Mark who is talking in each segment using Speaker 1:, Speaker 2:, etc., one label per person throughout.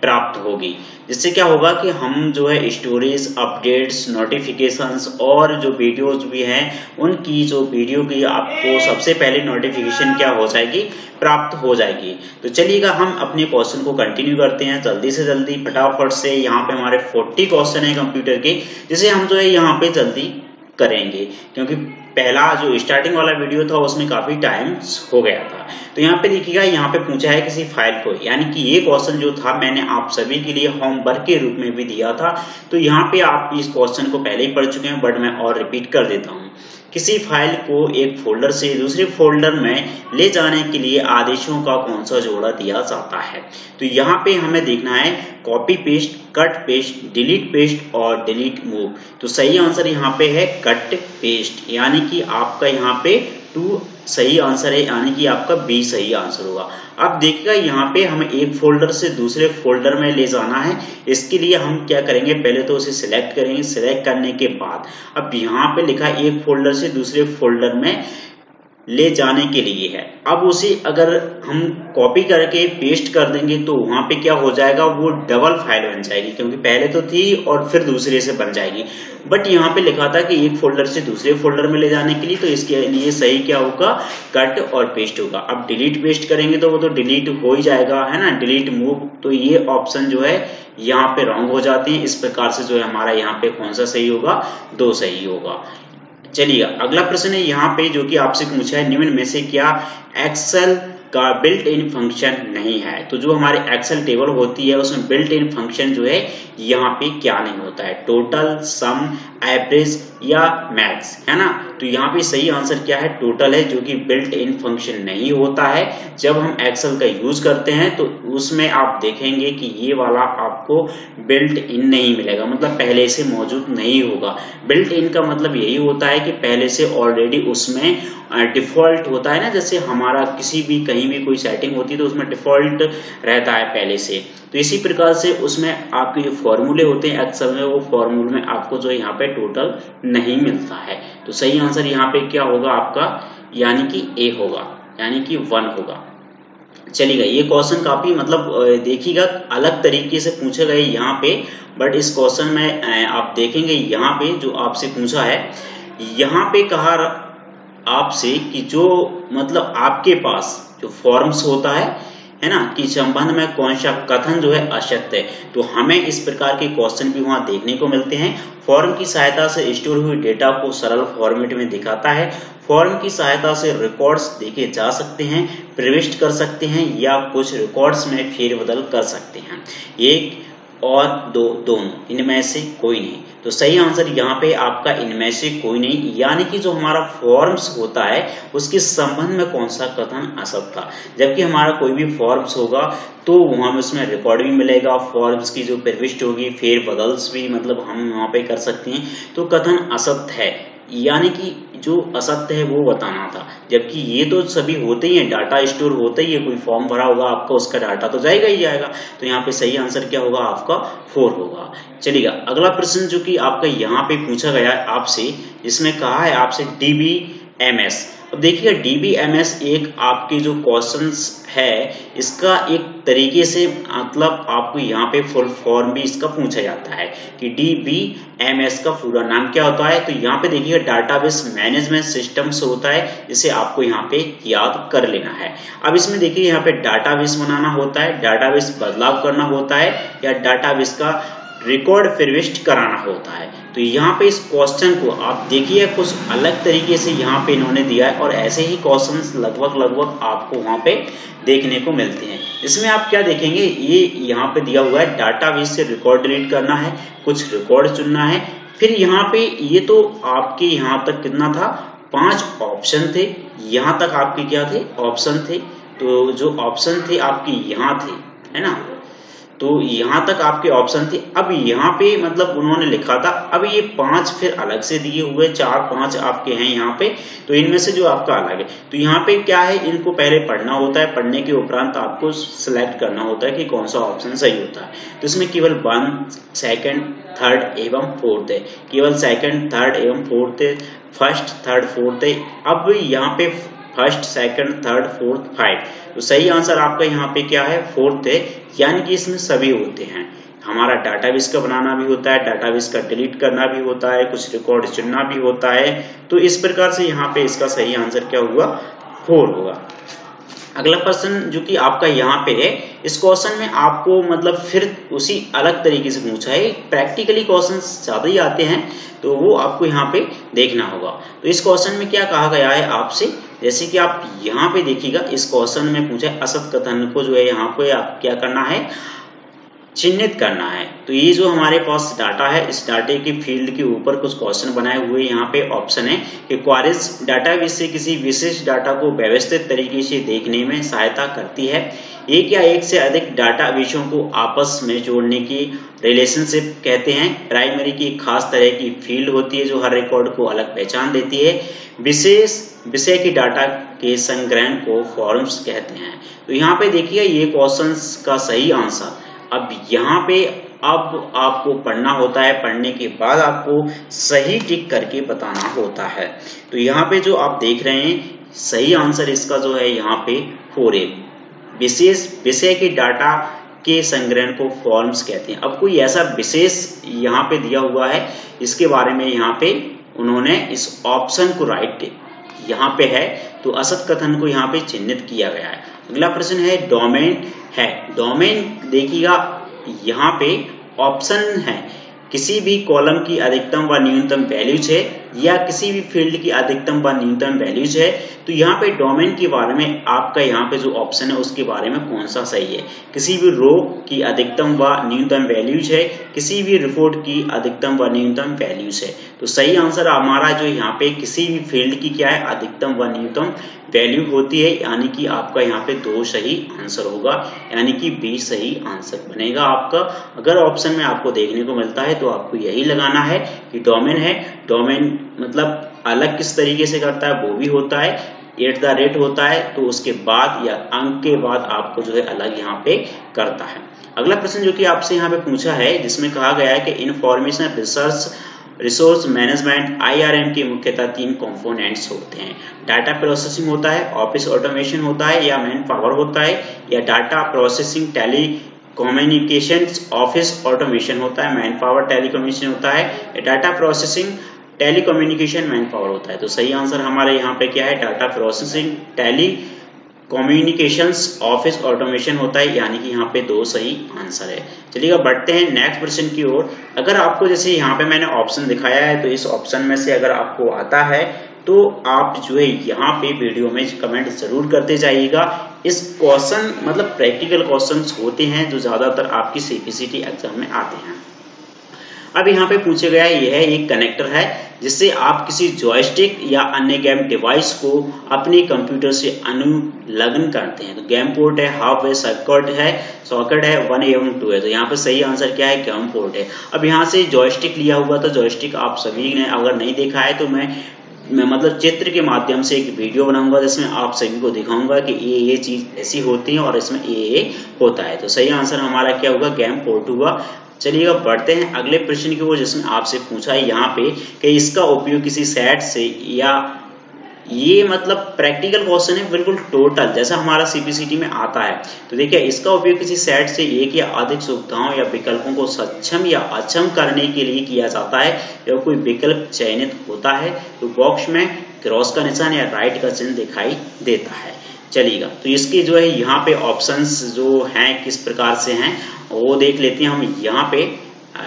Speaker 1: प्राप्त होगी। जिससे क्या होगा कि हम जो है स्टोरेज, अपडेट्स, नोटिफिकेशंस और जो वीडियोज भी हैं उनकी जो वीडियो की आपको सबसे पहले नोटिफिकेशन क्या हो जाएगी, प्राप्त हो जाएगी। तो चलिएगा हम अपने क्वेश्चन को कंटिन्यू करते हैं जल्दी से जल्दी फटाफट से। यहाँ पे हमारे 40 क्वेश्चन है कंप्यूटर के, जिसे हम जो है यहाँ पे जल्दी करेंगे, क्योंकि पहला जो स्टार्टिंग वाला वीडियो था उसमें काफी टाइम हो गया था। तो यहाँ पे देखिएगा, यहाँ पे पूछा है किसी फाइल को, यानी कि ये क्वेश्चन जो था मैंने आप सभी के लिए होमवर्क के रूप में भी दिया था। तो यहाँ पे आप इस क्वेश्चन को पहले ही पढ़ चुके हैं, बट मैं और रिपीट कर देता हूँ। किसी फाइल को एक फोल्डर से दूसरे फोल्डर में ले जाने के लिए आदेशों का कौन सा जोड़ा दिया जाता है। तो यहाँ पे हमें देखना है copy paste, cut paste, delete paste और डिलीट मूव। तो सही आंसर यहाँ पे है कट पेस्ट, यानी कि आपका यहाँ पे 2 सही आंसर है, यानी कि आपका बी सही आंसर होगा। अब देखिएगा यहाँ पे हमें एक फोल्डर से दूसरे फोल्डर में ले जाना है। इसके लिए हम क्या करेंगे, पहले तो उसे सिलेक्ट करेंगे। सिलेक्ट करने के बाद अब यहाँ पे लिखा है एक फोल्डर से दूसरे फोल्डर में ले जाने के लिए है। अब उसे अगर हम कॉपी करके पेस्ट कर देंगे तो वहां पे क्या हो जाएगा, वो डबल फाइल बन जाएगी, क्योंकि पहले तो थी और फिर दूसरे से बन जाएगी। बट यहाँ पे लिखा था कि एक फोल्डर से दूसरे फोल्डर में ले जाने के लिए, तो इसके लिए सही क्या होगा, कट और पेस्ट होगा। अब डिलीट पेस्ट करेंगे तो वो तो डिलीट हो ही जाएगा, है ना। डिलीट मूव, तो ये ऑप्शन जो है यहाँ पे रॉन्ग हो जाते हैं। इस प्रकार से जो है हमारा यहाँ पे कौन सा सही होगा, 2 सही होगा। चलिए अगला प्रश्न है यहाँ पे जो कि आपसे पूछा है, निम्न में से क्या एक्सेल का बिल्ट इन फंक्शन नहीं है। तो जो हमारे एक्सेल टेबल होती है उसमें बिल्ट इन फंक्शन जो है यहाँ पे क्या नहीं होता है, टोटल, सम, एवरेज या मैक्स, है ना। तो यहाँ पे सही आंसर क्या है, टोटल है, जो कि बिल्ट इन फंक्शन नहीं होता है। जब हम एक्सेल का यूज करते हैं तो उसमें आप देखेंगे कि ये वाला आपको बिल्ट इन नहीं मिलेगा, मतलब पहले से मौजूद नहीं होगा। बिल्ट इन का मतलब यही होता है कि पहले से ऑलरेडी उसमें डिफॉल्ट होता है ना, जैसे हमारा किसी भी कहीं भी कोई सेटिंग होती है तो उसमें डिफॉल्ट रहता है पहले से। तो इसी प्रकार से उसमें आपके जो फॉर्मूले होते हैं एक्सेल में, वो फॉर्मूले में आपको जो यहाँ पे टोटल नहीं मिलता है। तो सही आंसर यहाँ पे क्या होगा आपका, यानी कि ए होगा, यानी कि 1 होगा। चलिएगा, ये क्वेश्चन काफी मतलब देखिएगा अलग तरीके से पूछे गए यहाँ पे, बट इस क्वेश्चन में आप देखेंगे यहाँ पे जो आपसे पूछा है, यहाँ पे कहा आपसे कि जो मतलब आपके पास जो फॉर्म्स होता है ना, कि संबंध में कौन सा कथन जो है असत्य है। तो हमें इस प्रकार के क्वेश्चन भी वहां देखने को मिलते हैं। फॉर्म की सहायता से स्टोर हुई डेटा को सरल फॉर्मेट में दिखाता है। फॉर्म की सहायता से रिकॉर्ड्स देखे जा सकते हैं, प्रविष्ट कर सकते हैं या कुछ रिकॉर्ड्स में फेरबदल कर सकते हैं। एक और दोनों, इनमें से कोई नहीं। तो सही आंसर यहाँ पे आपका इनमें से कोई नहीं, यानी कि जो हमारा फॉर्म्स होता है उसके संबंध में कौन सा कथन असत्य था। जबकि हमारा कोई भी फॉर्म्स होगा तो वहां में उसमें रिकॉर्ड भी मिलेगा, फॉर्म्स की जो प्रविष्ट होगी, फेर बदल्स भी मतलब हम वहां पे कर सकते हैं। तो कथन असत्य है, यानी कि जो असत्य है वो बताना था। जबकि ये तो सभी होते ही हैं, डाटा स्टोर होता ही है, कोई फॉर्म भरा होगा आपका, उसका डाटा तो जाएगा ही जाएगा। तो यहाँ पे सही आंसर क्या होगा आपका 4 होगा। चलिएगा अगला प्रश्न जो कि आपका यहाँ पे पूछा गया है आपसे, जिसमें कहा है आपसे DBMS। अब देखिएगा DBMS एक आपके जो क्वेश्चंस है इसका एक तरीके से मतलब आपको यहाँ पे फुल फॉर्म भी इसका पूछा जाता है कि DBMS का पूरा नाम क्या होता है। तो यहाँ पे देखिएगा डाटाबेस मैनेजमेंट सिस्टम्स होता है, जिसे आपको यहाँ पे याद कर लेना है। अब इसमें देखिए यहाँ पे डाटाबेस बनाना होता है, डाटाबेस बदलाव करना होता है, या डाटाबेस का रिकॉर्ड प्रविष्ट कराना होता है। तो यहाँ पे इस क्वेश्चन को आप देखिए कुछ अलग तरीके से यहाँ पे इन्होंने दिया है, और ऐसे ही क्वेश्चंस लगभग आपको वहां पे देखने को मिलते हैं। इसमें आप क्या देखेंगे, ये यहाँ पे दिया हुआ है डाटाबेस से रिकॉर्ड डिलीट करना है, कुछ रिकॉर्ड चुनना है। फिर यहाँ पे ये तो आपके यहाँ तक कितना था, 5 ऑप्शन थे, यहाँ तक आपके क्या थे, ऑप्शन थे। तो जो ऑप्शन थे आपके यहाँ थे, है ना, तो यहाँ तक आपके ऑप्शन थे। अब यहाँ पे मतलब उन्होंने लिखा था, अब ये 5 फिर अलग से दिए हुए, 4-5 आपके हैं यहाँ पे। तो इनमें से जो आपका अलग है, तो यहाँ पे क्या है, इनको पहले पढ़ना होता है, पढ़ने के उपरांत आपको सिलेक्ट करना होता है कि कौन सा ऑप्शन सही होता है। तो इसमें केवल 1, 2, 3 एवं 4 है, केवल 2, 3 एवं 4 है, 1, 3, 4 है। अब यहाँ पे 1, 2, 3, 4, 5। तो सही आंसर आपका यहाँ पे क्या है, 4 है, यानी कि इसमें सभी होते हैं। हमारा डाटाबेस का बनाना भी होता है, डाटाबेस का डिलीट करना भी होता है, कुछ रिकॉर्ड चुनना भी होता है। तो इस प्रकार से यहाँ पे इसका सही आंसर क्या हुआ, 4 होगा। अगला क्वेश्चन जो कि आपका यहाँ पे है, इस क्वेश्चन में आपको मतलब फिर उसी अलग तरीके से पूछा है, प्रैक्टिकली क्वेश्चन ज्यादा ही आते हैं तो वो आपको यहाँ पे देखना होगा। तो इस क्वेश्चन में क्या कहा गया है आपसे, जैसे कि आप यहाँ पे देखिएगा, इस क्वेश्चन में पूछा है असत कथन को जो है यहाँ पे आप क्या करना है, चिन्हित करना है। तो ये जो हमारे पास डाटा है, इस डाटे के फील्ड के ऊपर कुछ क्वेश्चन बनाए हुए यहाँ पे ऑप्शन है कि क्वेरीज डाटाबेस से किसी विशेष डाटा को व्यवस्थित तरीके से देखने में सहायता करती है। एक या एक से अधिक डाटाबेसों को आपस में जोड़ने की रिलेशनशिप कहते हैं। प्राइमरी की एक खास तरह की फील्ड होती है जो हर रिकॉर्ड को अलग पहचान देती है। विशेष विषय की डाटा के संग्रहण को फॉर्म्स कहते हैं। तो यहाँ पे देखिए ये क्वेश्चन का सही आंसर। अब यहाँ पे अब आपको पढ़ना होता है, पढ़ने के बाद आपको सही टिक करके बताना होता है। तो यहाँ पे जो आप देख रहे हैं सही आंसर इसका जो है यहाँ पे 4 है। विशेष विषय के डाटा के संग्रहण को फॉर्म्स कहते हैं। अब कोई ऐसा विशेष यहाँ पे दिया हुआ है, इसके बारे में यहाँ पे उन्होंने इस ऑप्शन को राइट यहाँ पे है, तो असत कथन को यहाँ पे चिन्हित किया गया है। अगला प्रश्न है डोमेन है। डोमेन देखिएगा यहाँ पे ऑप्शन है, किसी भी कॉलम की अधिकतम व न्यूनतम वैल्यूज है या किसी भी फील्ड की अधिकतम व न्यूनतम वैल्यूज है। तो यहाँ पे डोमेन के बारे में आपका यहाँ पे जो ऑप्शन है उसके बारे में कौन सा सही है, किसी भी रो की अधिकतम व न्यूनतम वैल्यूज है, किसी भी रिपोर्ट की अधिकतम व न्यूनतम वैल्यूज है। तो सही आंसर हमारा जो यहाँ पे किसी भी फील्ड की क्या है, अधिकतम व न्यूनतम वैल्यू होती है, यानी कि आपका यहाँ पे 2 सही आंसर होगा, यानी कि बी सही आंसर बनेगा आपका। अगर ऑप्शन में आपको देखने को मिलता है तो आपको यही लगाना है कि डोमेन है। डोमेन मतलब अलग किस तरीके से करता है वो भी होता है, @ होता है, तो उसके बाद या अंक के बाद आपको जो है अलग यहाँ पे करता है। अगला प्रश्न जो कि आपसे यहाँ पे पूछा है, जिसमें कहा गया है कि इंफॉर्मेशन रिसोर्स मैनेजमेंट IRM के मुख्यतः 3 कंपोनेंट्स होते हैं। डाटा प्रोसेसिंग होता है, ऑफिस ऑटोमेशन होता है या मैन पावर होता है, या data processing telecommunications office automation होता है, मैन पावर टेलीकम्युनिकेशन होता है, या data processing telecommunication manpower होता है। तो सही आंसर हमारे यहाँ पे क्या है, data processing telecommunications office automation होता है, यानी कि यहाँ पे 2 सही आंसर है। चलिए बढ़ते हैं नेक्स्ट प्रश्न की ओर। अगर आपको जैसे यहाँ पे मैंने ऑप्शन दिखाया है, तो इस ऑप्शन में से अगर आपको आता है तो आप जो है यहाँ पे वीडियो में कमेंट जरूर करते जाइएगा। इस क्वेश्चन मतलब प्रैक्टिकल क्वेश्चंस होते हैं जो ज्यादातर आपकी CPCT एग्जाम में आते हैं। अब यहाँ पे पूछा गया यह एक कनेक्टर है जिससे आप किसी जॉयस्टिक या अन्य गेम डिवाइस को अपने कंप्यूटर से अनुलग्न करते हैं। तो गेम पोर्ट है, हार्डवेयर सॉकेट है 1 एवं 2 है। तो यहाँ पे सही आंसर क्या है, गेम पोर्ट है। अब यहाँ से जॉयस्टिक लिया हुआ, तो जॉयस्टिक आप सभी ने अगर नहीं देखा है तो मैं मतलब चित्र के माध्यम से एक वीडियो बनाऊंगा जिसमें आप सभी को दिखाऊंगा कि ये चीज ऐसी होती है और इसमें ये होता है। तो सही आंसर हमारा क्या होगा, गेम पोर्ट हुआ। चलिएगा बढ़ते हैं अगले प्रश्न की ओर, जिसमें आपसे पूछा है यहाँ पे कि इसका उपयोग किसी सेट से या ये मतलब प्रैक्टिकल क्वेश्चन है बिल्कुल टोटल जैसा हमारा CPCT में आता है। तो देखिए इसका उपयोग किसी सेट से एक या अधिक सुविधाओं या विकल्पों को सक्षम या अक्षम करने के लिए किया जाता है। जब कोई विकल्प चयनित होता है तो बॉक्स में क्रॉस का निशान या राइट का चिन्ह दिखाई देता है। चलिएगा तो इसके जो है यहाँ पे ऑप्शंस जो हैं किस प्रकार से हैं वो देख लेते हैं हम। यहाँ पे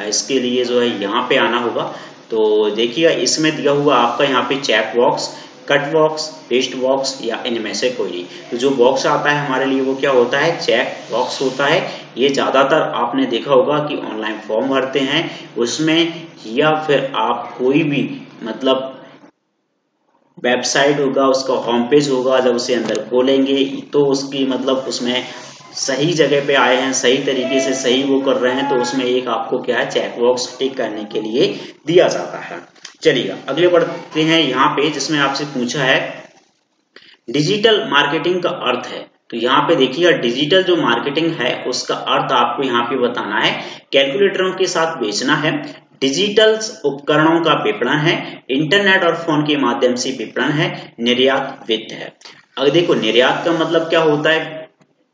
Speaker 1: इसके लिए जो है यहाँ पे आना होगा। तो देखिएगा इसमें दिया हुआ आपका यहाँ पे check box, cut box, paste box या इनमें से कोई नहीं। तो जो बॉक्स आता है हमारे लिए वो क्या होता है, चेक बॉक्स होता है। ये ज्यादातर आपने देखा होगा कि ऑनलाइन फॉर्म भरते हैं उसमें, या फिर आप कोई भी मतलब वेबसाइट होगा उसका होम पेज होगा, जब उसे अंदर खोलेंगे तो उसकी मतलब उसमें सही जगह पे आए हैं, सही तरीके से सही वो कर रहे हैं, तो उसमें एक आपको क्या है चेक बॉक्स टिक करने के लिए दिया जाता है। चलिएगा अगले बढ़ते हैं यहाँ पे, जिसमें आपसे पूछा है डिजिटल मार्केटिंग का अर्थ है। तो यहाँ पे देखिएगा डिजिटल जो मार्केटिंग है उसका अर्थ आपको यहाँ पे बताना है। कैलकुलेटरों के साथ बेचना है, डिजिटल उपकरणों का विपणन है, इंटरनेट और फोन के माध्यम से विपणन है, निर्यात वित्त है। अब देखो निर्यात का मतलब क्या होता है,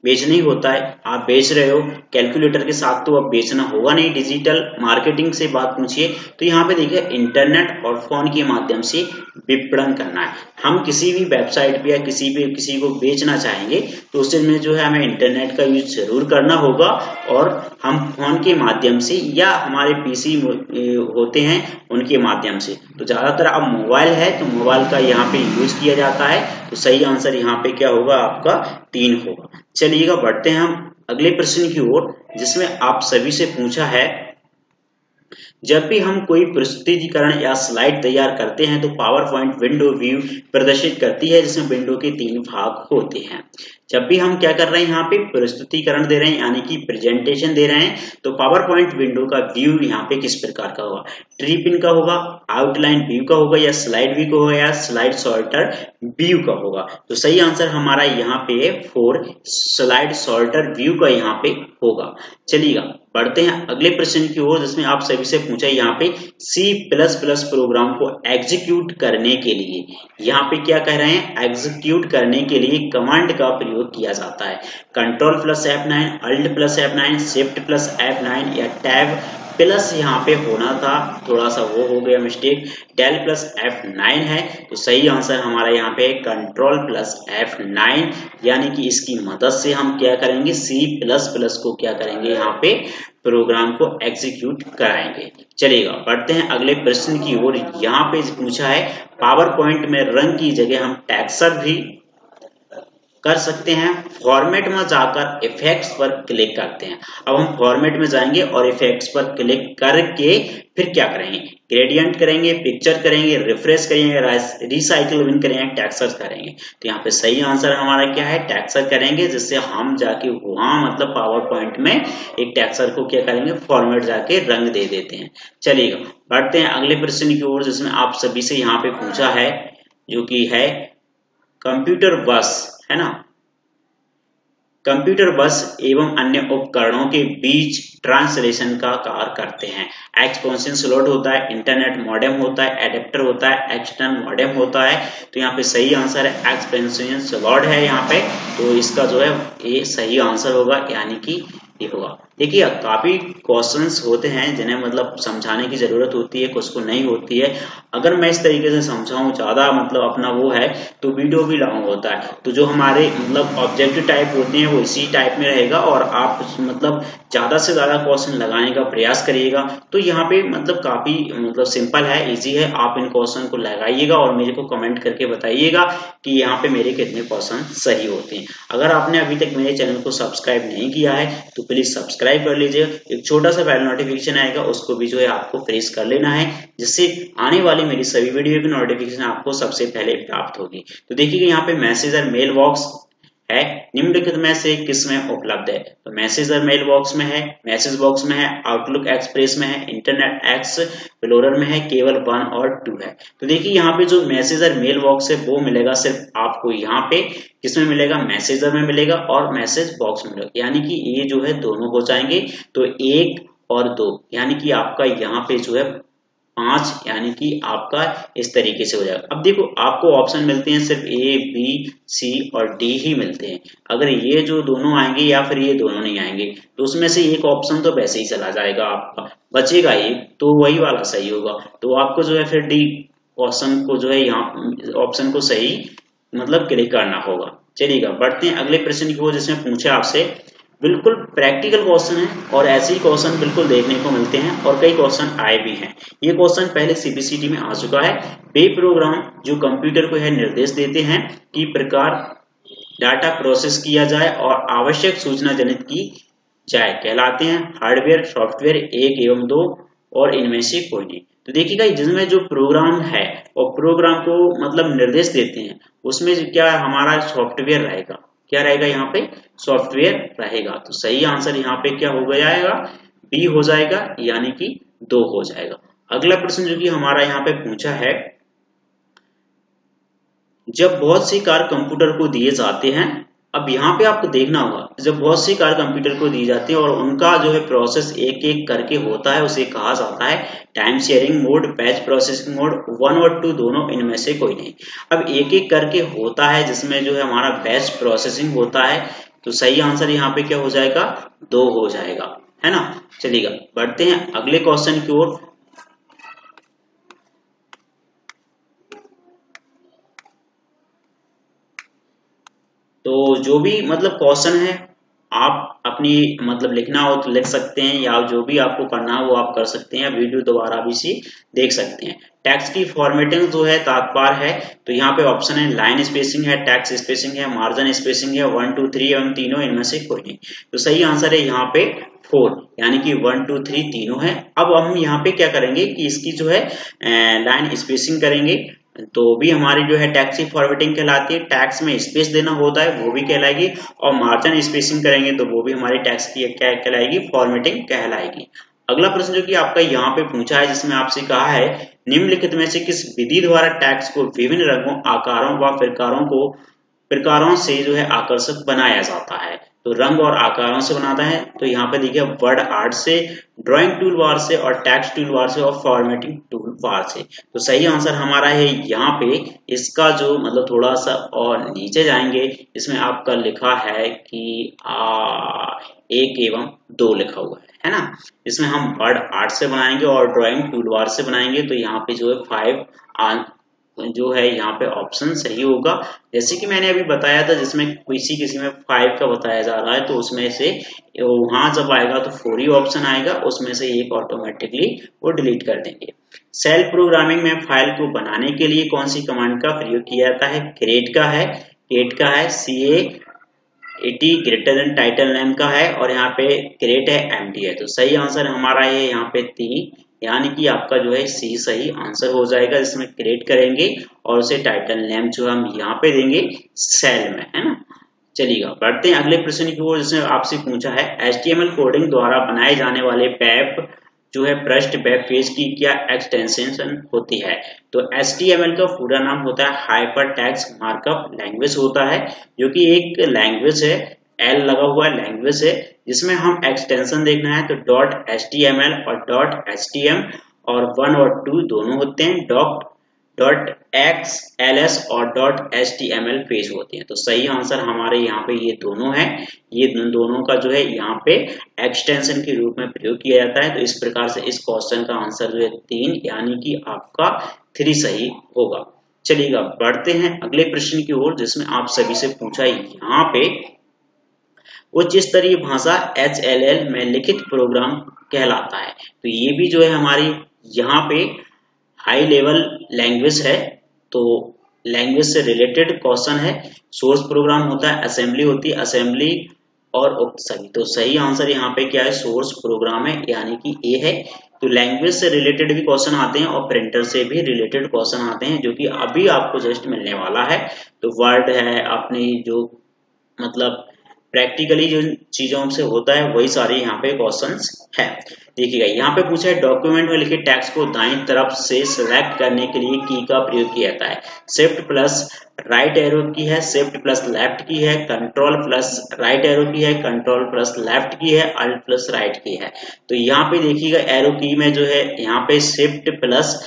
Speaker 1: बेचना ही होता है। आप बेच रहे हो कैलकुलेटर के साथ तो अब बेचना होगा नहीं। डिजिटल मार्केटिंग से बात पूछिए तो यहाँ पे देखिए इंटरनेट और फोन के माध्यम से विपणन करना है। हम किसी भी वेबसाइट पे या किसी को बेचना चाहेंगे तो उसमें जो है हमें इंटरनेट का यूज जरूर करना होगा और हम फोन के माध्यम से या हमारे पीसी होते हैं उनके माध्यम से। तो ज्यादातर अब मोबाइल है तो मोबाइल का यहाँ पे यूज किया जाता है। तो सही आंसर यहाँ पे क्या होगा आपका 3 होगा। चलिएगा बढ़ते हैं हम अगले प्रश्न की ओर, जिसमें आप सभी से पूछा है जब भी हम कोई प्रस्तुतीकरण या स्लाइड तैयार करते हैं तो पावर पॉइंट विंडो व्यू प्रदर्शित करती है जिसमें विंडो के 3 भाग होते हैं। जब भी हम क्या कर रहे हैं यहाँ पे प्रस्तुतीकरण दे रहे हैं यानी कि प्रेजेंटेशन दे रहे हैं तो पावर पॉइंट विंडो का व्यू यहाँ पे किस प्रकार का होगा, ट्री पिन का होगा, आउटलाइन व्यू का होगा या स्लाइड व्यू का होगा या स्लाइड सॉर्टर व्यू का होगा। तो सही आंसर हमारा यहाँ पे 4 स्लाइड सॉर्टर व्यू का यहाँ पे होगा। चलिएगा बढ़ते हैं अगले प्रश्न की ओर, जिसमें आप सभी से पूछा यहाँ पे C++ प्रोग्राम को एग्जीक्यूट करने के लिए, यहाँ पे क्या कह रहे हैं, एग्जीक्यूट करने के लिए कमांड का प्रयोग किया जाता है। Ctrl+F9, Alt+F9, Shift+F9 या टैब प्लस यहाँ पे होना था, थोड़ा सा वो हो गया मिस्टेक, Del+F9 है। तो सही आंसर हमारा यहाँ पे Ctrl+F9 यानी कि इसकी मदद से हम क्या करेंगे, C++ को क्या करेंगे, यहाँ पे प्रोग्राम को एग्जीक्यूट कराएंगे। चलिएगा बढ़ते हैं अगले प्रश्न की ओर। यहाँ पे पूछा है पावर पॉइंट में रंग की जगह हम टेक्सचर भी कर सकते हैं। फॉर्मेट में जाकर इफेक्ट्स पर क्लिक करते हैं। अब हम फॉर्मेट में जाएंगे और इफेक्ट्स पर क्लिक करके फिर क्या करेंगे, ग्रेडियंट करेंगे, पिक्चर करेंगे, रिफ्रेश करेंगे, रिसाइकिल विन करेंगे, टेक्सचर करेंगे। तो यहाँ पे सही आंसर हमारा क्या है, टेक्सचर करेंगे, जिससे हम जाके वहां मतलब पावर पॉइंट में एक टेक्सचर को क्या करेंगे, फॉर्मेट जाके रंग दे देते हैं। चलिएगा बढ़ते हैं अगले प्रश्न की ओर, जिसमें आप सभी से यहाँ पे पूछा है जो कि है कंप्यूटर बस, है ना, कंप्यूटर बस एवं अन्य उपकरणों के बीच ट्रांसलेशन का कार्य करते हैं। एक्सपेंशन स्लॉट होता है, इंटरनेट मॉडेम होता है, एडेप्टर होता है, एक्सटर्नल मॉडेम होता है। तो यहाँ पे सही आंसर है एक्सपेंशन स्लॉट है यहाँ पे। तो इसका जो है ये सही आंसर होगा, यानी कि ये होगा। देखिए काफी क्वेश्चंस होते हैं जिन्हें मतलब समझाने की जरूरत होती है, कुछ को नहीं होती है। अगर मैं इस तरीके से समझाऊं ज्यादा मतलब अपना वो है तो वीडियो भी लॉन्ग होता है। तो जो हमारे मतलब ऑब्जेक्टिव टाइप होते हैं वो इसी टाइप में रहेगा और आप मतलब ज्यादा से ज्यादा क्वेश्चन लगाने का प्रयास करिएगा। तो यहाँ पे मतलब काफी मतलब सिंपल है, इजी है। आप इन क्वेश्चन को लगाइएगा और मेरे को कमेंट करके बताइएगा कि यहाँ पे मेरे कितने क्वेश्चन सही होते हैं। अगर आपने अभी तक मेरे चैनल को सब्सक्राइब नहीं किया है तो प्लीज सब्सक्राइब कर लीजिए। एक छोटा सा बेल नोटिफिकेशन आएगा, उसको भी जो है आपको प्रेस कर लेना है, जिससे आने वाली मेरी सभी वीडियो की नोटिफिकेशन आपको सबसे पहले प्राप्त होगी। तो देखिए यहाँ पे मैसेजर मेल बॉक्स है, निम्नलिखित में से किसमें उपलब्ध है, तो मैसेजर मेल बॉक्स में है, मैसेज बॉक्स में है, आउटलुक एक्सप्रेस में है, इंटरनेट एक्सप्लोरर में है, केवल 1 और 2 है। तो देखिए यहाँ पे जो मैसेजर मेल बॉक्स है वो मिलेगा सिर्फ आपको यहाँ पे किसमें मिलेगा, मैसेजर में मिलेगा और मैसेज बॉक्स में मिलेगा, यानी कि ये जो है दोनों हो जाएंगे। तो 1 और 2 यानी कि आपका यहाँ पे जो है 5, यानी कि आपका इस तरीके से हो जाएगा। अब देखो आपको ऑप्शन मिलते हैं सिर्फ A, B, C और D ही मिलते हैं। अगर ये जो दोनों आएंगे या फिर ये दोनों नहीं आएंगे तो उसमें से एक ऑप्शन तो वैसे ही चला जाएगा, आपका बचेगा एक, तो वही वाला सही होगा। तो आपको जो है फिर D ऑप्शन को जो है यहाँ ऑप्शन को सही मतलब क्लिक करना होगा। चलिएगा बढ़ते हैं अगले प्रश्न की ओर, जिसमें पूछे आपसे बिल्कुल प्रैक्टिकल क्वेश्चन है और ऐसे ही क्वेश्चन बिल्कुल देखने को मिलते हैं और कई क्वेश्चन आए भी हैं। ये क्वेश्चन पहले CPCT में आ चुका है। वे प्रोग्राम जो कंप्यूटर को यह निर्देश देते हैं कि प्रकार डाटा प्रोसेस किया जाए और आवश्यक सूचना जनित की जाए कहलाते हैं हार्डवेयर, सॉफ्टवेयर 1 एवं 2 और इनमें से कोई नहीं। तो देखिएगा जिसमें जो प्रोग्राम है और प्रोग्राम को मतलब निर्देश देते हैं उसमें क्या हमारा सॉफ्टवेयर रहेगा, क्या रहेगा यहाँ पे, सॉफ्टवेयर रहेगा। तो सही आंसर यहाँ पे क्या हो जाएगा, बी हो जाएगा, यानी कि 2 हो जाएगा। अगला प्रश्न जो कि हमारा यहाँ पे पूछा है, जब बहुत सी कार्य कंप्यूटर को दिए जाते हैं, अब यहाँ पे आपको देखना होगा जब बहुत सी कार्य कंप्यूटर को दी जाती है और उनका जो है प्रोसेस एक एक करके होता है उसे कहा जाता है time sharing mode, batch processing mode, 1 और 2 दोनों इनमें से कोई नहीं। अब एक एक करके होता है जिसमें जो है हमारा बैच प्रोसेसिंग होता है, तो सही आंसर यहाँ पे क्या हो जाएगा, 2 हो जाएगा, है ना। चलिएगा बढ़ते हैं अगले क्वेश्चन की ओर। तो जो भी मतलब क्वेश्चन है आप अपनी मतलब लिखना हो तो लिख सकते हैं, या जो भी आपको करना हो वो आप कर सकते हैं, वीडियो दोबारा भी सी देख सकते हैं। टेक्स्ट की फॉर्मेटिंग जो है तात्पर्य है, तो यहाँ पे ऑप्शन है लाइन स्पेसिंग है, टेक्स्ट स्पेसिंग है, मार्जिन स्पेसिंग है, 1 2 3 एवं तीनों इनमें से कोई नहीं। तो सही आंसर है यहाँ पे 4, यानी कि 1 2 3 तीनों है। अब हम यहाँ पे क्या करेंगे कि इसकी जो है लाइन स्पेसिंग करेंगे, तो भी हमारी जो है टेक्स्ट की फॉर्मेटिंग कहलाती है। टेक्स्ट में स्पेस देना होता है वो भी कहलाएगी, और मार्जिन स्पेसिंग करेंगे तो वो भी हमारी टेक्स्ट की क्या कहलाएगी, फॉर्मेटिंग कहलाएगी। अगला प्रश्न जो कि आपका यहाँ पे पूछा है, जिसमें आपसे कहा है निम्नलिखित में से किस विधि द्वारा टेक्स्ट को विभिन्न रंगों, आकारों व प्रकारों से जो है आकर्षक बनाया जाता है। तो रंग और आकारों से बनाता है, तो यहाँ पे देखिए वर्ड आर्ट से, ड्राइंग टूल बार से, और टेक्स्ट टूल बार से, और फॉर्मेटिंग टूल बार से। तो सही आंसर हमारा है यहाँ पे, इसका जो मतलब थोड़ा सा और नीचे जाएंगे, इसमें आपका लिखा है कि 1 एवं 2 लिखा हुआ है ना। इसमें हम वर्ड आर्ट से बनाएंगे और ड्राइंग टूल बार से बनाएंगे, तो यहाँ पे जो है 5 जो है यहाँ पे ऑप्शन सही होगा। जैसे कि मैंने अभी बताया था, जिसमें किसी में 5 का बताया जा रहा है, तो उसमें से वहां जब आएगा तो 4 ही ऑप्शन आएगा, उसमें से एक ऑटोमेटिकली वो डिलीट कर देंगे। सेल प्रोग्रामिंग में फाइल को बनाने के लिए कौन सी कमांड का प्रयोग किया जाता है, क्रिएट का है, केट का है, CAT greater than title name का है, और यहाँ पे क्रिएट है, MD है। तो सही आंसर हमारा है यहाँ पे 3, यानी कि आपका जो है C सही आंसर हो जाएगा, जिसमें क्रिएट करेंगे और उसे टाइटल नेम जो हम यहाँ पे देंगे सेल में, है ना। चलिएगा बढ़ते हैं अगले प्रश्न की ओर, जिसमें आपसे पूछा है HTML कोडिंग द्वारा बनाए जाने वाले वेब जो है पृष्ठ वेब पेज की क्या एक्सटेंशन होती है। तो HTML का पूरा नाम होता है हाइपर टेक्स्ट मार्कअप लैंग्वेज होता है, जो कि एक लैंग्वेज है, L लगा हुआ लैंग्वेज है, जिसमें हम एक्सटेंशन देखना है तो .html और .htm और 1 और 2 दोनों होते हैं, .xls और .html पेज होते हैं। तो सही आंसर हमारे यहाँ पे ये दोनों है, ये दोनों का जो है यहाँ पे एक्सटेंशन के रूप में प्रयोग किया जाता है। तो इस प्रकार से इस क्वेश्चन का आंसर जो है 3, यानी कि आपका 3 सही होगा। चलिएगा बढ़ते हैं अगले प्रश्न की ओर, जिसमें आप सभी से पूछा यहाँ पे उच्च स्तरीय भाषा HLL में लिखित प्रोग्राम कहलाता है। तो ये भी जो है हमारी यहाँ पे हाई लेवल लैंग्वेज है, तो लैंग्वेज से रिलेटेड क्वेश्चन है। सोर्स प्रोग्राम होता है, असेंबली होती है, असेंबली और सभी। तो सही आंसर यहाँ पे क्या है, सोर्स प्रोग्राम है, यानी कि A है। तो लैंग्वेज से रिलेटेड भी क्वेश्चन आते हैं और प्रिंटर से भी रिलेटेड क्वेश्चन आते हैं, जो कि अभी आपको जस्ट मिलने वाला है। तो वर्ड है, अपनी जो मतलब प्रैक्टिकली जो चीजों से होता है वही सारे यहाँ पे क्वेश्चंस है। देखिएगा यहाँ पे पूछा है डॉक्यूमेंट में लिखे टेक्स्ट को दाईं तरफ से सिलेक्ट करने के लिए की का प्रयोग किया जाता है। शिफ्ट प्लस राइट एरो की है, शिफ्ट प्लस लेफ्ट की है, कंट्रोल प्लस राइट एरो की है, कंट्रोल प्लस लेफ्ट की है, अल्ट प्लस राइट की है। तो यहाँ पे देखिएगा एरो की में जो है यहाँ पे शिफ्ट प्लस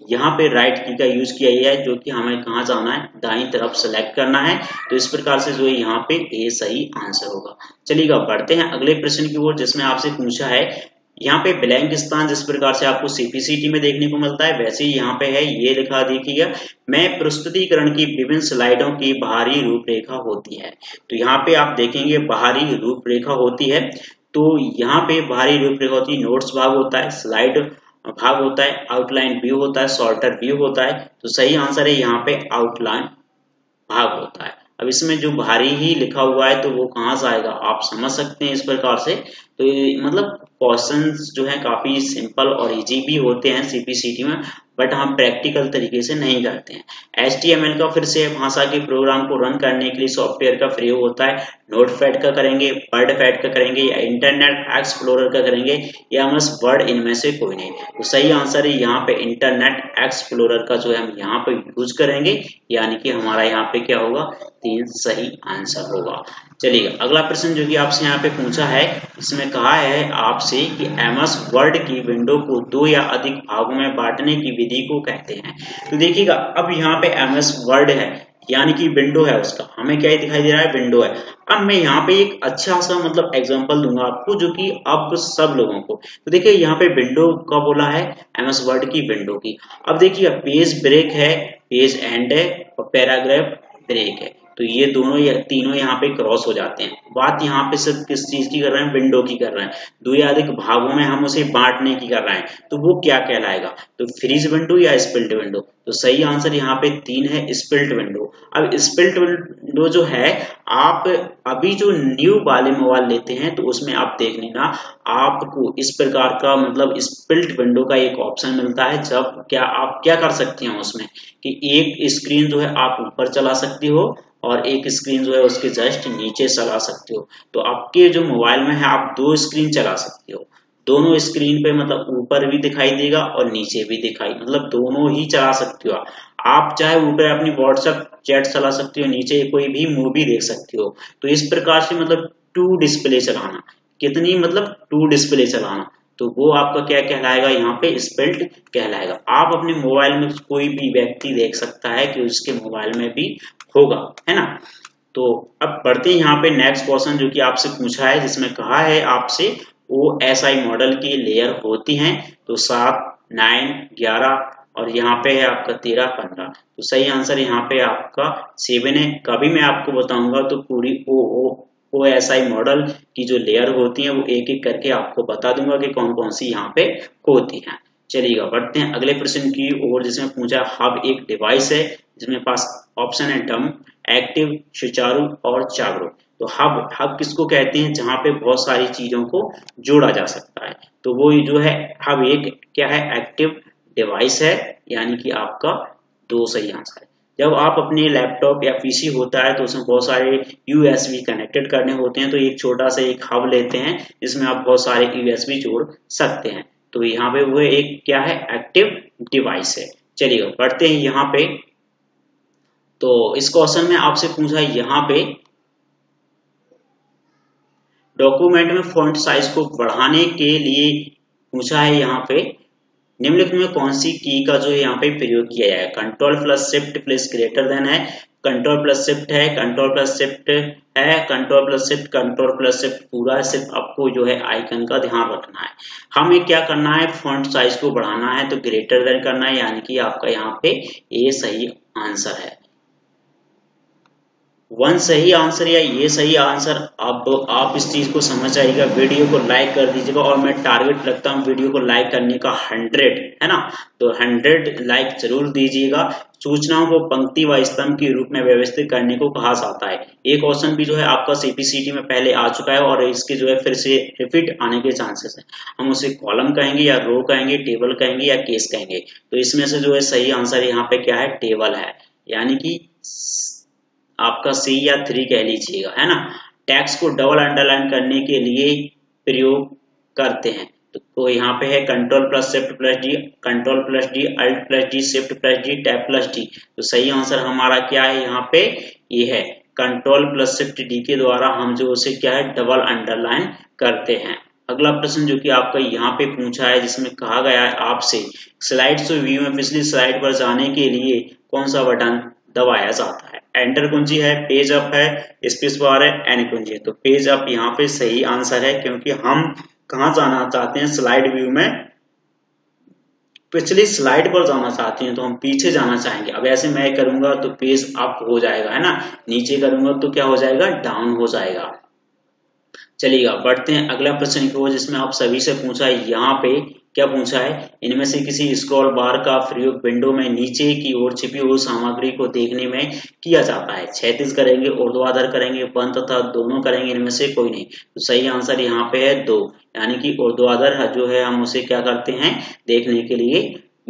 Speaker 1: यहाँ पे राइट की का यूज किया गया है, जो कि हमें कहाँ जाना है, दाईं तरफ सेलेक्ट करना है। तो इस प्रकार से जो है यहाँ पे ए सही आंसर होगा। चलिएगा बढ़ते हैं अगले प्रश्न की ओर, जिसमें आपसे पूछा है यहाँ पे ब्लैंक स्थान जिस प्रकार से आपको CPCT में देखने को मिलता है, वैसे ही यहाँ पे है, ये लिखा देखिएगा मैं प्रस्तुतिकरण की विभिन्न स्लाइडों की बाहरी रूपरेखा होती है। तो यहाँ पे आप देखेंगे बाहरी रूपरेखा होती है, तो यहाँ पे बाहरी रूपरेखा होती है, नोट्स भाग होता है, स्लाइड भाग होता है, आउटलाइन व्यू होता है, शॉर्टर व्यू होता है। तो सही आंसर है यहाँ पे आउटलाइन भाग होता है। अब इसमें जो भारी ही लिखा हुआ है तो वो कहाँ से आएगा, आप समझ सकते हैं इस प्रकार से। तो मतलब क्वेश्चंस जो है काफी सिंपल और इजी भी होते हैं CPCT में, बट हम प्रैक्टिकल तरीके से नहीं करते हैं। HTML का फिर से भाषा के प्रोग्राम को रन करने के लिए सॉफ्टवेयर का प्रयोग होता है। नोटपैड का करेंगे, वर्डपैड का करेंगे, या इंटरनेट एक्सप्लोरर का करेंगे, या MS वर्ड, इनमें से कोई नहीं। तो सही आंसर है यहाँ पे इंटरनेट एक्सप्लोरर का जो है हम यहाँ पे यूज करेंगे, यानी कि हमारा यहाँ पे क्या होगा, 3 सही आंसर होगा। चलिए अगला प्रश्न जो कि आपसे यहाँ पे पूछा है, इसमें कहा है आपसे कि MS वर्ड की विंडो को 2 या अधिक भागों में बांटने की विधि को कहते हैं। तो देखिएगा अब यहाँ पे MS वर्ड है, यानी कि विंडो है उसका, हमें क्या दिखाई दे रहा है, विंडो है। अब मैं यहाँ पे एक अच्छा सा मतलब एग्जांपल दूंगा आपको, जो कि अब सब लोगों को, तो देखिए यहाँ पे विंडो का बोला है, एमएस वर्ड की विंडो की। अब देखिए पेज ब्रेक है, पेज एंड है और पैराग्राफ ब्रेक है, तो ये दोनों या तीनों यहाँ पे क्रॉस हो जाते हैं। बात यहाँ पे सिर्फ किस चीज की कर रहे हैं, विंडो की कर रहे हैं। दो या अधिक भागों में हम उसे बांटने की कर रहे हैं, तो वो क्या कहलाएगा, तो फ्रीज विंडो या स्प्लिट विंडो। तो सही आंसर यहाँ पे 3 है, स्प्लिट विंडो। अब स्प्लिट विंडो जो है, आप अभी जो न्यू वाले मोबाइल लेते हैं तो उसमें आप देख लेना, आपको इस प्रकार का मतलब स्प्लिट विंडो का एक ऑप्शन मिलता है। जब क्या आप क्या कर सकते हैं उसमें कि एक स्क्रीन जो है आप ऊपर चला सकती हो और एक स्क्रीन जो है उसके जस्ट नीचे चला सकते हो। तो आपके जो मोबाइल में है आप 2 स्क्रीन चला सकते हो, दोनों स्क्रीन पे मतलब ऊपर भी दिखाई देगा और नीचे भी दिखाई, मतलब दोनों ही चला सकते हो आप चाहे ऊपर अपनी व्हाट्सएप चैट चला सकते हो, नीचे कोई भी मूवी देख सकते हो। तो इस प्रकार से मतलब 2 डिस्प्ले चलाना, कितनी मतलब 2 डिस्प्ले चलाना, तो वो आपका क्या कहलाएगा, यहाँ पे स्प्लिट कहलाएगा। आप अपने मोबाइल में कोई भी व्यक्ति देख सकता है कि उसके मोबाइल में भी होगा, है ना। तो अब बढ़ते हैं यहाँ पे नेक्स्ट क्वेश्चन जो कि आपसे पूछा है, जिसमें कहा है आपसे OSI मॉडल की लेयर होती हैं, तो 7, 9, 11 और यहाँ पे है आपका 13, 15। तो सही आंसर यहाँ पे आपका 7 है। कभी मैं आपको बताऊंगा तो पूरी OSI मॉडल की जो लेयर होती है वो एक एक करके आपको बता दूंगा कि कौन कौन सी यहाँ पे होती हैं। चलिएगा बढ़ते हैं अगले प्रश्न की ओर, जिसमें पूछा हब एक डिवाइस है जिसमें पास ऑप्शन है डम, एक्टिव, सुचारू और जागरूक। तो हब किसको कहते हैं, जहां पे बहुत सारी चीजों को जोड़ा जा सकता है। तो वो जो है हब एक क्या है, एक्टिव डिवाइस है, यानी कि आपका 2 सही आंसर है। जब आप अपने लैपटॉप या पीसी होता है तो उसमें बहुत सारे यूएसबी कनेक्टेड करने होते हैं, तो एक छोटा सा एक हब लेते हैं जिसमें आप बहुत सारे यूएसबी जोड़ सकते हैं। तो यहाँ पे वो एक क्या है, एक्टिव डिवाइस है। चलिए बढ़ते हैं यहाँ पे। तो इस क्वेश्चन में आपसे पूछा है यहाँ पे डॉक्यूमेंट में फॉन्ट साइज को बढ़ाने के लिए पूछा है, यहाँ पे निम्नलिखित में कौन सी की का जो है यहाँ पे प्रयोग किया जाए। Control plus shift plus greater than है, कंट्रोल प्लस शिफ्ट है, कंट्रोल प्लस शिफ्ट है, control plus shift, control plus shift पूरा है। सिर्फ आपको जो है आइकन का ध्यान रखना है। हमें क्या करना है, फॉन्ट साइज को बढ़ाना है, तो ग्रेटर देन करना है, यानी कि आपका यहाँ पे ए सही आंसर है। 1 सही आंसर या ये सही आंसर। अब आप इस चीज को समझ आएगा, वीडियो को लाइक कर दीजिएगा, और मैं टारगेट रखता हूँ वीडियो को लाइक करने का 100, है ना। तो 100 लाइक जरूर दीजिएगा। सूचनाओं को पंक्ति व स्तंभ के रूप में व्यवस्थित करने को कहा जाता है। ये क्वेश्चन भी जो है आपका सीपीसीटी में पहले आ चुका है और इसके जो है फिर से रिपीट आने के चांसेस है। हम उसे कॉलम कहेंगे या रो कहेंगे, टेबल कहेंगे या केस कहेंगे। तो इसमें से जो है सही आंसर यहाँ पे क्या है, टेबल है, यानी कि आपका सी या 3 कह लीजिएगा, है ना। टेक्स्ट को डबल अंडरलाइन करने के लिए प्रयोग करते हैं, तो यहाँ पे है control plus shift plus D, control plus D, alt plus D, shift plus D, tab plus D. तो सही आंसर हमारा क्या है यहाँ पे, ये है कंट्रोल प्लस शिफ्ट डी के द्वारा हम जो उसे क्या है, डबल अंडरलाइन करते हैं। अगला प्रश्न जो कि आपका यहाँ पे पूछा है, जिसमें कहा गया है आपसे स्लाइड्स व्यू में पिछली स्लाइड पर जाने के लिए कौन सा बटन दबाया जाता है। एंटर कुंजी है, पेज अप है, स्पेस बार है, एन कुंजी है। तो पेज अप यहाँ पे सही आंसर है, क्योंकि हम कहाँ जाना चाहते हैं, स्लाइड व्यू में पिछली स्लाइड पर जाना चाहते हैं, तो हम पीछे जाना चाहेंगे। अब ऐसे मैं करूंगा तो पेज अप हो जाएगा, है ना, नीचे करूंगा तो क्या हो जाएगा, डाउन हो जाएगा। चलिएगा बढ़ते हैं अगला प्रश्न की ओर, जिसमें आप सभी से पूछा है, यहाँ पे क्या पूछा है, इनमें से किसी स्क्रॉल बार का प्रयोग विंडो में नीचे की ओर छिपी हुई सामग्री को देखने में किया जाता है। क्षैतिज करेंगे, ऊर्ध्वाधर करेंगे, बंद तथा दोनों करेंगे, इनमें से कोई नहीं। तो सही आंसर यहाँ पे है 2, यानी कि ऊर्ध्वाधर जो है हम उसे क्या करते हैं, देखने के लिए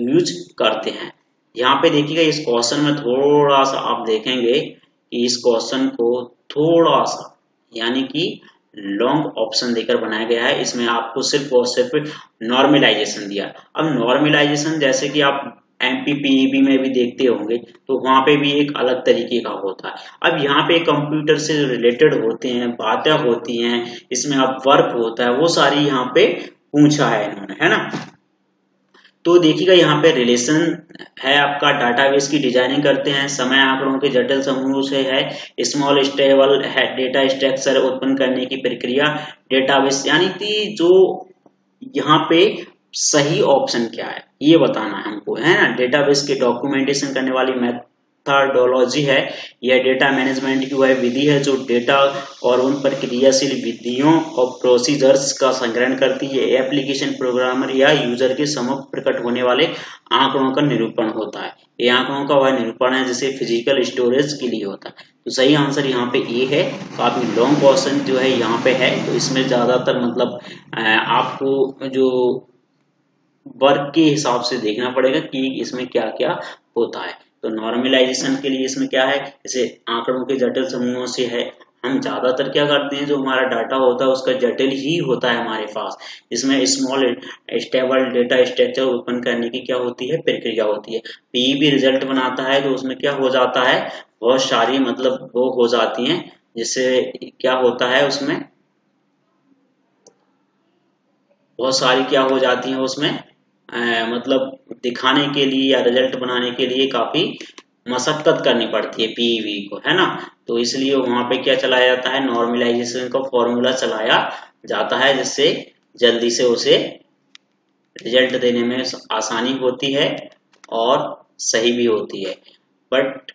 Speaker 1: यूज करते हैं। यहाँ पे देखिएगा इस क्वेश्चन में थोड़ा सा आप देखेंगे कि इस क्वेश्चन को थोड़ा सा यानी कि लॉन्ग ऑप्शन देकर बनाया गया है। इसमें आपको सिर्फ और सिर्फ नॉर्मलाइजेशन दिया। अब नॉर्मलाइजेशन जैसे कि आप एमपीपीईबी में भी देखते होंगे, तो वहां पे भी एक अलग तरीके का होता है। अब यहाँ पे कंप्यूटर से रिलेटेड होते हैं, बातें होती हैं, इसमें अब वर्क होता है, वो सारी यहाँ पे पूछा है इन्होंने, है ना। तो देखिएगा यहाँ पे रिलेशन है आपका, डाटाबेस की डिजाइनिंग करते हैं, समय आंकड़ों के जटिल समूह से है, स्मॉल स्टेबल है, डेटा स्ट्रक्चर उत्पन्न करने की प्रक्रिया, डेटाबेस, यानी कि जो यहाँ पे सही ऑप्शन क्या है ये बताना है हमको, है ना। डेटाबेस के डॉक्यूमेंटेशन करने वाली मेथडोलॉजी है, यह डेटा मैनेजमेंट की वह विधि है जो डेटा और उन पर क्रियाशील विधियों और प्रोसीजर्स का संग्रहण करती है। एप्लीकेशन प्रोग्रामर या यूजर के सम्मुख प्रकट होने वाले आंकड़ों का निरूपण होता है। ये आंकड़ों का वह निरूपण है जिसे फिजिकल स्टोरेज के लिए होता है। तो सही आंसर यहाँ पे ए है। काफी लॉन्ग क्वेश्चन जो है यहाँ पे है, तो इसमें ज्यादातर मतलब आपको जो वर्क के हिसाब से देखना पड़ेगा कि इसमें क्या क्या होता है। तो नॉर्मलाइजेशन के लिए इसमें क्या है, जैसे आंकड़ों के जटिल समूहों से है, हम ज्यादातर क्या करते हैं, जो हमारा डाटा होता है उसका जटिल ही होता है हमारे पास, इसमें स्मॉल स्टेबल डेटा स्ट्रक्चर उत्पन्न करने की क्या होती है, प्रक्रिया होती है। पीईबी रिजल्ट बनाता है तो उसमें क्या हो जाता है, बहुत सारी मतलब वो हो जाती हैं, जिससे क्या होता है उसमें बहुत सारी क्या हो जाती हैं उसमें मतलब दिखाने के लिए या रिजल्ट बनाने के लिए काफी मशक्कत करनी पड़ती है पीईवी को, है ना। तो इसलिए वहां पे क्या चलाया जाता है, नॉर्मलाइजेशन का फॉर्मूला चलाया जाता है, जिससे जल्दी से उसे रिजल्ट देने में आसानी होती है और सही भी होती है। बट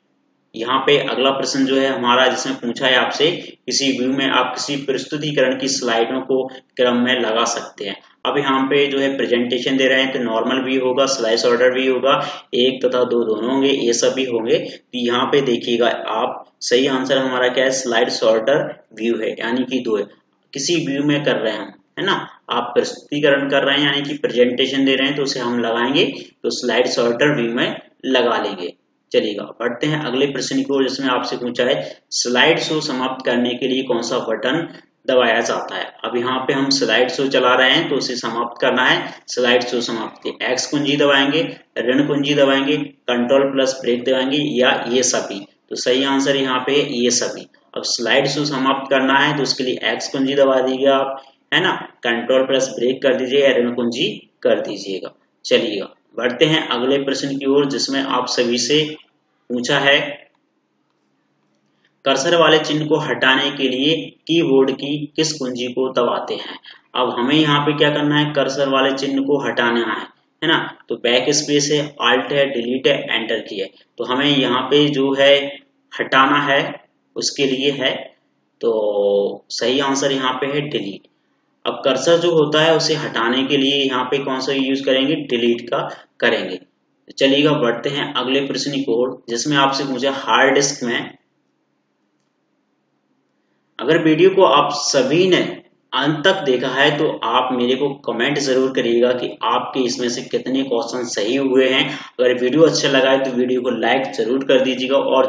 Speaker 1: यहाँ पे अगला प्रश्न जो है हमारा, जिसमें पूछा है आपसे, किसी व्यू में आप किसी प्रस्तुतिकरण की स्लाइडों को क्रम में लगा सकते हैं। अब यहाँ पे जो है प्रेजेंटेशन दे रहे हैं तो नॉर्मल व्यू होगा, स्लाइस ऑर्डर भी होगा, एक तथा दो दोनों होंगे, ये सभी होंगे। तो यहाँ पे देखिएगा आप, सही आंसर हमारा क्या है, स्लाइड ऑर्डर व्यू है, यानी कि दो है। किसी व्यू में कर रहे हैं हम, है ना, आप प्रस्तुतिकरण कर रहे हैं यानी कि प्रेजेंटेशन दे रहे हैं, तो उसे हम लगाएंगे तो स्लाइड ऑर्डर व्यू में लगा लेंगे। चलिएगा बढ़ते हैं अगले प्रश्न की ओर, जिसमें आपसे पूछा है स्लाइड शो समाप्त करने के लिए कौन सा बटन दबाया जाता है। अब यहाँ पे हम स्लाइड शो चला रहे हैं तो उसे समाप्त करना है, स्लाइड शो समाप्ति एक्स कुंजी दबाएंगे, ऋण कुंजी दबाएंगे, कंट्रोल प्लस ब्रेक दबाएंगे, या ये सभी। तो सही आंसर यहाँ पे है ये सभी। अब स्लाइड शो समाप्त करना है तो उसके लिए एक्स कुंजी दबा दीजिएगा आप, है ना, कंट्रोल प्लस ब्रेक कर दीजिएगा, ऋण कुंजी कर दीजिएगा। चलिएगा बढ़ते हैं अगले प्रश्न की ओर, जिसमें आप सभी से पूछा है कर्सर वाले चिन्ह को हटाने के लिए कीबोर्ड की किस कुंजी को दबाते हैं। अब हमें यहाँ पे क्या करना है, कर्सर वाले चिन्ह को हटाना है ना। तो बैक स्पेस है, आल्ट है, डिलीट है, एंटर की है। तो हमें यहाँ पे जो है हटाना है, उसके लिए है, तो सही आंसर यहाँ पे है डिलीट। अब कर्सर जो होता है उसे हटाने के लिए यहाँ पे कौन सा यूज करेंगे, डिलीट का करेंगे। चलिएगा बढ़ते हैं अगले प्रश्न की ओर, जिसमें आपसे पूछा हार्ड डिस्क में, अगर वीडियो को आप सभी ने अंत तक देखा है तो आप मेरे को कमेंट जरूर करिएगा कि आपके इसमें से कितने क्वेश्चन सही हुए हैं। अगर वीडियो अच्छा लगा है तो वीडियो को लाइक जरूर कर दीजिएगा और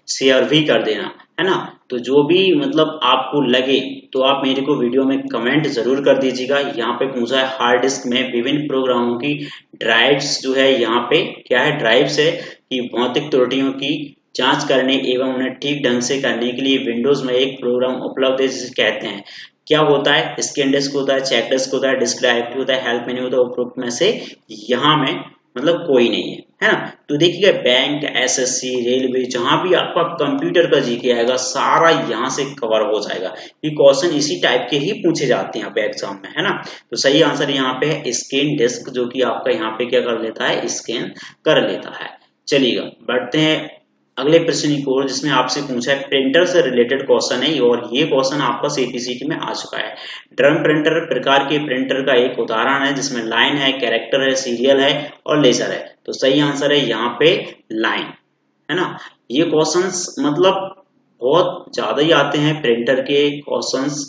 Speaker 1: शेयर भी कर देना, है ना। तो जो भी मतलब आपको लगे तो आप मेरे को वीडियो में कमेंट जरूर कर दीजिएगा। यहाँ पे पूछा है हार्ड डिस्क में विभिन्न प्रोग्रामों की ड्राइव्स जो है, यहाँ पे क्या है, ड्राइव्स है कि भौतिक त्रुटियों की जांच करने एवं उन्हें ठीक ढंग से करने के लिए विंडोज में एक प्रोग्राम उपलब्ध है जिसे कहते हैं, क्या होता है, स्कैन डिस्क होता है, चेक डिस्क होता है, डिस्क डायरेक्टरी होता है, हेल्प मेन्यू होता है। उपरोक्त में से यहाँ में मतलब कोई नहीं है ना। तो देखिएगा बैंक, एसएससी, रेलवे, जहां भी आपका कंप्यूटर का जीके आएगा सारा यहाँ से कवर हो जाएगा। ये क्वेश्चन इसी टाइप के ही पूछे जाते हैं यहाँ पे एग्जाम में, है ना। तो सही आंसर यहाँ पे है स्कैन डिस्क, जो कि आपका यहाँ पे क्या कर लेता है, स्कैन कर लेता है। चलिएगा बढ़ते हैं अगले प्रश्न की ओर, जिसमें आपसे पूछा है प्रिंटर से रिलेटेड क्वेश्चन है, और ये क्वेश्चन आपका सीपीसीटी में आ चुका है। ड्रम प्रिंटर प्रकार के प्रिंटर का एक उदाहरण है जिसमें लाइन है, कैरेक्टर है, सीरियल है और लेजर है। तो सही आंसर है यहाँ पे लाइन, है ना। ये क्वेश्चंस मतलब बहुत ज्यादा ही आते हैं, प्रिंटर के क्वेश्चंस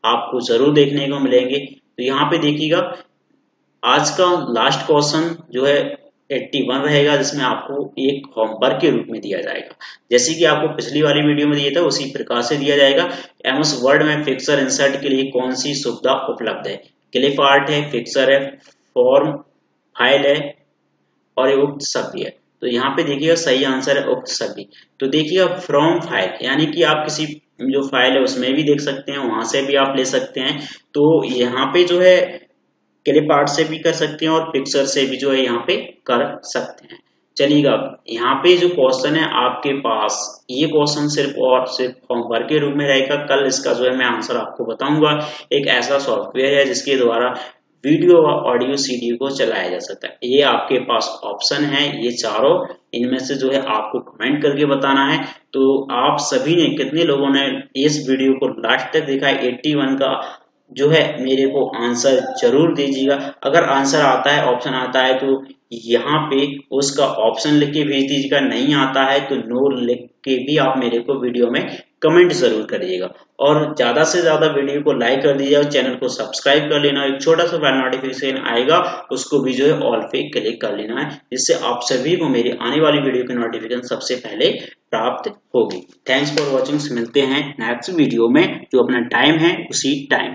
Speaker 1: आपको जरूर देखने को मिलेंगे। तो यहाँ पे देखिएगा आज का लास्ट क्वेश्चन जो है 81 रहेगा, जिसमें आपको एक होमवर्क के रूप में दिया जाएगा, जैसे कि आपको पिछली वाली वीडियो में दिया था उसी प्रकार से दिया जाएगा। एमएस वर्ड में पिक्चर इंसर्ट के लिए कौन सी सुविधा उपलब्ध है, क्लिप आर्ट है, पिक्चर है, फॉर्म फाइल है और उक्त सभी है। तो यहाँ पे देखिएगा सही आंसर है उक्त सभी। तो देखिएगा फ्रॉम फाइल, यानी कि आप किसी जो फाइल है उसमें भी देख सकते हैं, वहां से भी आप ले सकते हैं। तो यहाँ पे जो है क्लिप आर्ट से भी कर सकते हैं और पिक्चर से भी जो है यहाँ पे कर सकते हैं। चलिएगा, यहाँ पे जो क्वेश्चन है आपके पास, ये क्वेश्चन सिर्फ और सिर्फ होमवर्क के रूप में रहेगा। कल इसका जो है मैं आंसर आपको बताऊंगा। एक ऐसा सॉफ्टवेयर है जिसके द्वारा वीडियो और ऑडियो सीडी को चलाया जा सकता है। ये आपके पास ऑप्शन है, ये चारों, इनमें से जो है आपको कमेंट करके बताना है। तो आप सभी ने, कितने लोगों ने इस वीडियो को लास्ट तक देखा है, 81 का जो है मेरे को आंसर जरूर दीजिएगा। अगर आंसर आता है, ऑप्शन आता है, तो यहाँ पे उसका ऑप्शन लिख के भेज दीजिएगा। नहीं आता है तो नो लिख के भी आप मेरे को वीडियो में कमेंट जरूर करिएगा। और ज्यादा से ज्यादा वीडियो को लाइक कर दीजिएगा, चैनल को सब्सक्राइब कर लेना। एक छोटा सा बेल नोटिफिकेशन आएगा, उसको भी जो है ऑल पे क्लिक कर लेना है, जिससे आप सभी को मेरी आने वाली वीडियो की नोटिफिकेशन सबसे पहले प्राप्त होगी। Thanks for watching. मिलते हैं नेक्स्ट वीडियो में, जो अपना टाइम है उसी टाइम।